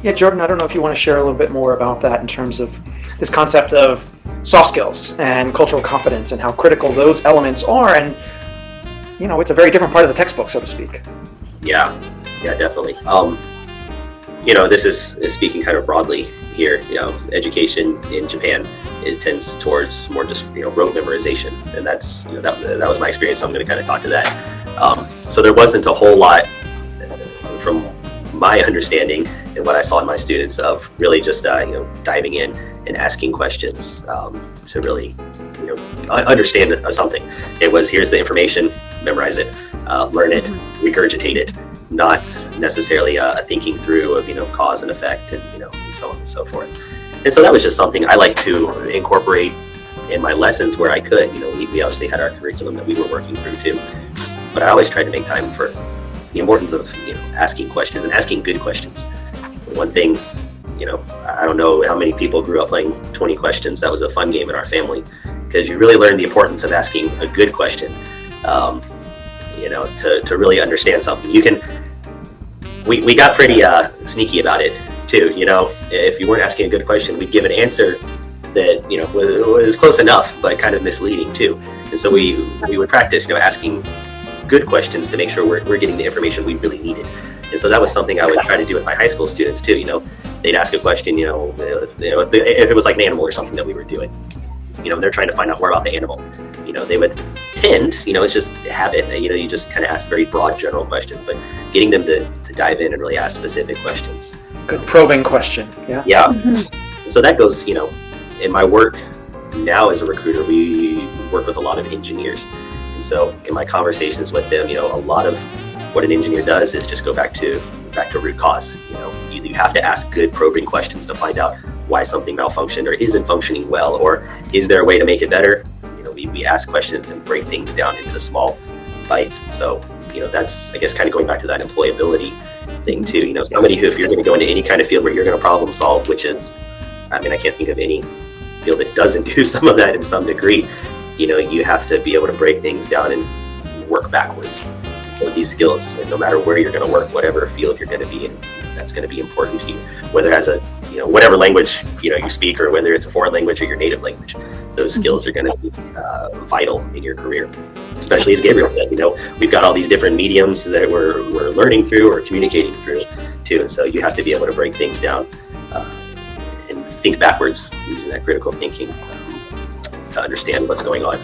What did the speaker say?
Yeah, Jordan, I don't know if you want to share a little bit more about that in terms of this concept of soft skills and cultural competence and how critical those elements are. And, it's a very different part of the textbook, so to speak. Yeah, definitely. This is speaking kind of broadly here. Education in Japan, it tends towards more just rote memorization, and that's that was my experience. So I'm going to kind of talk to that. So there wasn't a whole lot, from my understanding and what I saw in my students, of really just diving in and asking questions to really understand something. It was, here's the information, memorize it, learn it, regurgitate it. Not necessarily a thinking through of cause and effect and and so on and so forth. And so that was just something I like to incorporate in my lessons where I could. We obviously had our curriculum that we were working through too, but I always tried to make time for the importance of asking questions and asking good questions. One thing, I don't know how many people grew up playing 20 questions. That was a fun game in our family, because you really learn the importance of asking a good question. To really understand something. We got pretty sneaky about it too. If you weren't asking a good question, we'd give an answer that was close enough but kind of misleading too. And so we would practice asking good questions to make sure we're getting the information we really needed. And so that was something I would try to do with my high school students too. They'd ask a question, if it was like an animal or something that we were doing, they're trying to find out more about the animal. They would tend, it's just habit, you just kind of ask very broad general questions, but getting them to dive in and really ask specific questions. Good probing question. Yeah. And so that goes, in my work now as a recruiter, we work with a lot of engineers. And so in my conversations with them, a lot of what an engineer does is just go back to root cause. You have to ask good probing questions to find out why something malfunctioned or isn't functioning well, or is there a way to make it better? We ask questions and break things down into small bites. So, that's, I guess, kind of going back to that employability thing too. Somebody who, if you're going to go into any kind of field where you're going to problem solve, which is, I can't think of any field that doesn't do some of that in some degree. You have to be able to break things down and work backwards. These skills, no matter where you're going to work, whatever field you're going to be in, that's going to be important to you, whether as a whatever language you speak, or whether it's a foreign language or your native language. Those skills are going to be vital in your career, especially as Gabrielle said. We've got all these different mediums that we're learning through or communicating through too, and so you have to be able to break things down and think backwards using that critical thinking to understand what's going on.